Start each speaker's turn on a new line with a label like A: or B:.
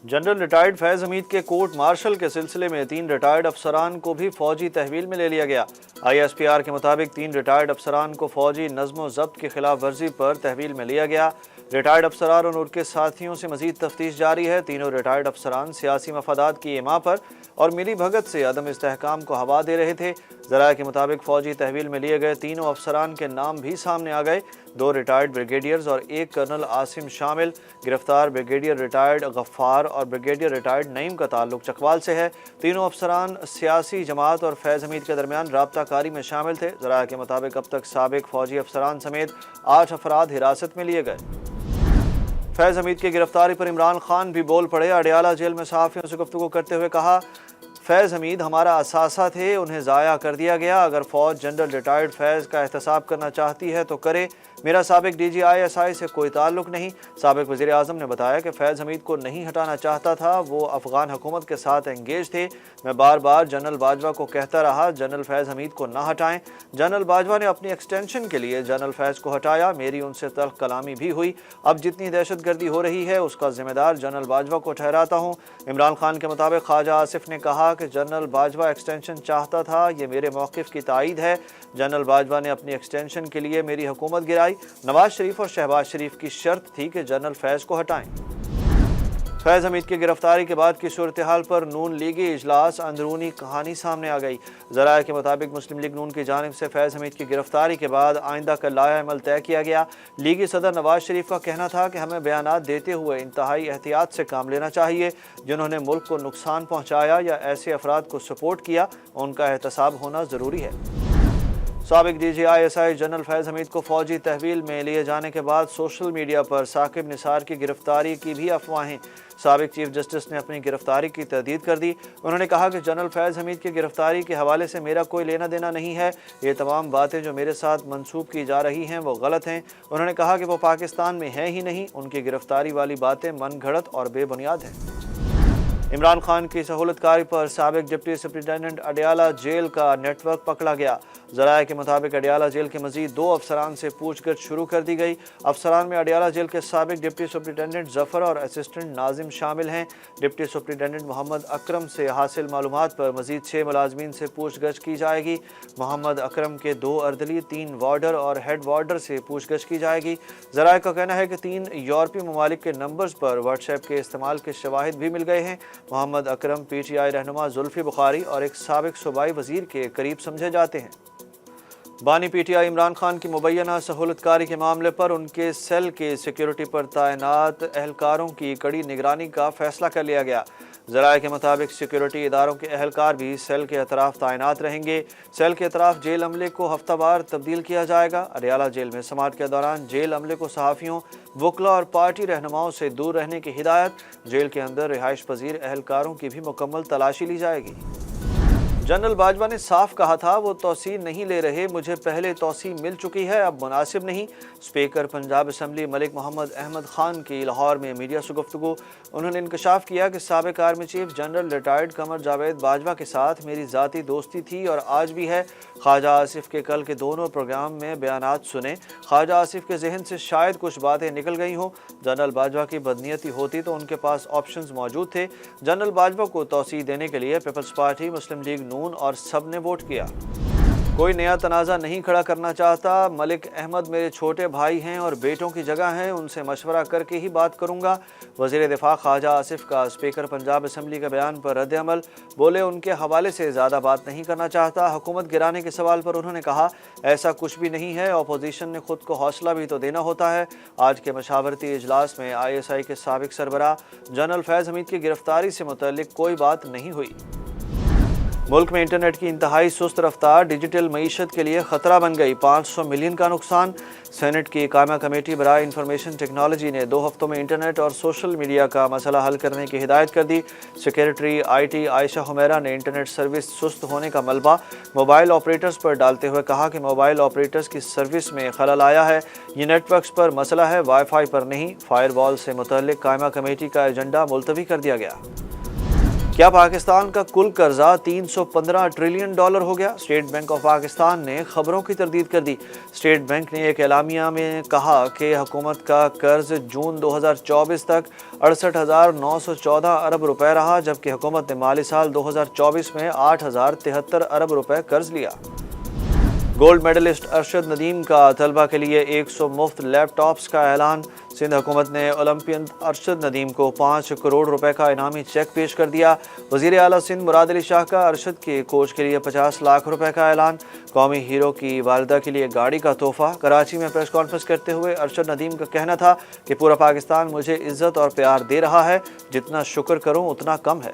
A: General retired फैज़ हमीद के court martial के सिलसिले में 3 रिटायर्ड अफसरान को भी फौजी तहवील में ले लिया गया। ISPR के मुताबिक 3 रिटायर्ड अफसरान को फौजी नज़्म ज़ब्त की खिलाफ वर्जी पर तहवील में लिया गया। रिटायर्ड अफसरान और उनके साथियों से मजीद तफ्तीश जारी है। तीनों रिटायर्ड अफसरान सियासी मफादात की इमा पर और मिली भगत से अदम इस्तेहकाम को हवा दे रहे थे। ज़राए के मुताबिक फौजी तहवील में लिए गए तीनों अफसरान के नाम भी सामने आ गए। 2 रिटायर्ड ब्रिगेडियर्स और 1 कर्नल आसिम शामिल। गिरफ्तार ब्रिगेडियर रिटायर्ड गफ्फार और ब्रिगेडियर रिटायर्ड नईम का ताल्लुक चकवाल से है। तीनों अफसरान सियासी जमात और फैज़ हमीद के दरमियान राब्ता कारी में शामिल थे। ज़राए के मुताबिक अब तक साबिक फौजी अफसरान समेत 8 अफराद हिरासत में लिए गए। फैज़ हमीद की गिरफ्तारी पर इमरान खान भी बोल पड़े। अडियाला जेल में सहाफ़ियों से गुफ्तगू करते हुए कहा, फैज़ हमीद हमारा असासा थे, उन्हें ज़ाया कर दिया गया। अगर फ़ौज जनरल रिटायर्ड फैज़ का एहतसाब करना चाहती है तो करे। मेरा साबिक DGI-SI से कोई ताल्लुक़ नहीं। साबिक वज़ीर आज़म ने बताया कि फैज़ हमीद को नहीं हटाना चाहता था, वो अफ़गान हुकूमत के साथ एंगेज थे। मैं बार बार जनरल बाजवा को कहता रहा जनरल फैज़ हमीद को ना हटाएं। जनरल बाजवा ने अपनी एक्सटेंशन के लिए जनरल फैज़ को हटाया। मेरी उनसे तल्ख़ कलामी भी हुई। अब जितनी दहशत गर्दी हो रही है उसका ज़िम्मेदार जनरल बाजवा को ठहराता हूँ। इमरान खान के मुताबिक ख्वाजा आसिफ ने कहा कि जनरल बाजवा एक्सटेंशन चाहता था, ये मेरे मौक़िफ़ की तायीद है। जनरल बाजवा ने अपनी एक्सटेंशन के लिए मेरी हुकूमत गिराई। नवाज शरीफ और शहबाज शरीफ की शर्त थी कि जनरल फैज़ को हटाएं। फैज़ हमीद की गिरफ्तारी के बाद की सूरत हाल पर नून लीगी इजलास अंदरूनी कहानी सामने आ गई। ज़राए के मुताबिक मुस्लिम लीग नून की जानिब से फैज़ हमीद की गिरफ्तारी के बाद आइंदा का लाया अमल तय किया गया। लीगी सदर नवाज शरीफ का कहना था कि हमें बयानात देते हुए इंतहाई एहतियात से काम लेना चाहिए। जिन्होंने मुल्क को नुकसान पहुँचाया या ऐसे अफराद को सपोर्ट किया, उनका एहतसाब होना ज़रूरी है। साबिक DGI-SI जनरल फैज़ हमीद को फौजी तहवील में लिए जाने के बाद सोशल मीडिया पर साकिब निसार की गिरफ्तारी की भी अफवाहें। साबिक चीफ जस्टिस ने अपनी गिरफ्तारी की तहदीद कर दी। उन्होंने कहा कि जनरल फैज़ हमीद की गिरफ्तारी के हवाले से मेरा कोई लेना देना नहीं है। ये तमाम बातें जो मेरे साथ मंसूब की जा रही हैं वो गलत हैं। उन्होंने कहा कि वो पाकिस्तान में है ही नहीं। उनकी गिरफ्तारी वाली बातें मन घड़त और बेबुनियाद हैं। इमरान खान की सहूलतकारी पर साबिक डिप्टी सुप्रिटेंडेंट अडियाला जेल का नेटवर्क पकड़ा गया। ज़राए के मुताबिक अडियाला जेल के मज़ीद 2 अफसरान से पूछगछ शुरू कर दी गई। अफसरान में अडियाला जेल के साबिक डिप्टी सुप्रिटेंडेंट ज़फ़र और असिस्टेंट नाजिम शामिल हैं। डिप्टी सुप्रिटेंडेंट मोहम्मद अकरम से हासिल मालूमात पर मज़ीद 6 मुलाजमीन से पूछगछ की जाएगी। मोहम्मद अकरम के 2 अर्दली, 3 वार्डर और हेड वार्डर से पूछगछ की जाएगी। ज़राए का कहना है कि 3 यूरोपीय ममालिक के नंबर्स पर व्हाट्सएप के इस्तेमाल के शवाहिद भी मिल गए हैं। मोहम्मद अकरम PTI रहनुमा जुल्फ़ी बुखारी और एक साबिक सूबाई वज़ीर के करीब समझे जाते हैं। बानी PTI इमरान खान की मुबैना सहूलतकारी के मामले पर उनके सेल के सिक्योरिटी पर तैनात एहलकारों की कड़ी निगरानी का फैसला कर लिया गया। ज़राए के मुताबिक सिक्योरिटी इदारों के एहलकार भी सेल के अतराफ़ तैनात रहेंगे। सेल के अतराफ़ जेल अमले को हफ्तावार तब्दील किया जाएगा। अडियाला जेल में समाअत के दौरान जेल अमले को सहाफ़ियों, वकला और पार्टी रहनुमाओं से दूर रहने की हिदायत। जेल के अंदर रिहाइश पजीर एहलकारों की भी मुकम्मल तलाशी ली जाएगी। जनरल बाजवा ने साफ कहा था वो तौसीर नहीं ले रहे, मुझे पहले तौसीर मिल चुकी है, अब मुनासिब नहीं। स्पीकर पंजाब असम्बली मलिक मोहम्मद अहमद खान की लाहौर में मीडिया से गुफ्तगू। उन्होंने इंकशाफ किया कि साबिक army chief general retired Qamar Javed Bajwa के साथ मेरी ज़ाती दोस्ती थी और आज भी है। ख्वाजा आसिफ के कल के दोनों प्रोग्राम में बयानात सुने। ख्वाजा आसिफ के जहन से शायद कुछ बातें निकल गई हों। जनरल बाजवा की बदनीयती होती तो उनके पास ऑप्शंस मौजूद थे। जनरल बाजवा को तौसीर देने के लिए पीपल्स पार्टी, मुस्लिम लीग नून और सब ने वोट किया। कोई नया तनाज़ा नहीं खड़ा करना चाहता। मलिक अहमद मेरे छोटे भाई हैं और बेटों की जगह हैं, उनसे मशवरा करके ही बात करूंगा। वज़ीर दिफा ख्वाजा आसिफ का स्पीकर पंजाब असम्बली के बयान पर रद्द अमल। बोले उनके हवाले से ज़्यादा बात नहीं करना चाहता। हुकूमत गिराने के सवाल पर उन्होंने कहा ऐसा कुछ भी नहीं है, अपोजिशन ने खुद को हौसला भी तो देना होता है। आज के मशावरती इजलास में ISI के साबिक सरबराह जनरल फैज़ हमीद की गिरफ्तारी से मुतल्लिक कोई बात नहीं हुई। मुल्क में इंटरनेट की इंतहाई सुस्त रफ्तार डिजिटल मईशत के लिए ख़तरा बन गई। 500 मिलियन का नुकसान। सेनेट की कायमा कमेटी बराए इंफॉर्मेशन टेक्नोलॉजी ने 2 हफ्तों में इंटरनेट और सोशल मीडिया का मसला हल करने की हिदायत कर दी। सेक्रेटरी IT आयशा हुमैरा ने इंटरनेट सर्विस सुस्त होने का मलबा मोबाइल ऑपरेटर्स पर डालते हुए कहा कि मोबाइल ऑपरेटर्स की सर्विस में खलल आया है। ये नेटवर्क्स पर मसला है, वाईफाई पर नहीं। फायरवॉल से मुतल्लिक कायमा कमेटी का एजेंडा मुलतवी कर दिया गया। کیا پاکستان کا کل قرضہ $315 ٹریلین ہو گیا؟ اسٹیٹ بینک آف پاکستان نے خبروں کی تردید کر دی۔ اسٹیٹ بینک نے ایک اعلامیہ میں کہا کہ حکومت کا قرض جون 2024 تک 68,914 ارب روپے رہا، جبکہ حکومت نے مالی سال 2024 میں 8,073 ارب روپے قرض لیا۔ گولڈ میڈلسٹ ارشد ندیم کا طلبہ کے لیے 100 مفت لیپ ٹاپس کا اعلان۔ سندھ حکومت نے اولمپئن ارشد ندیم کو 5 کروڑ روپے کا انعامی چیک پیش کر دیا۔ وزیر اعلیٰ سندھ مراد علی شاہ کا ارشد کے کوچ کے لیے 50 لاکھ روپے کا اعلان۔ قومی ہیرو کی والدہ کے لیے گاڑی کا تحفہ۔ کراچی میں پریس کانفرنس کرتے ہوئے ارشد ندیم کا کہنا تھا کہ پورا پاکستان مجھے عزت اور پیار دے رہا ہے، جتنا شکر کروں اتنا کم ہے۔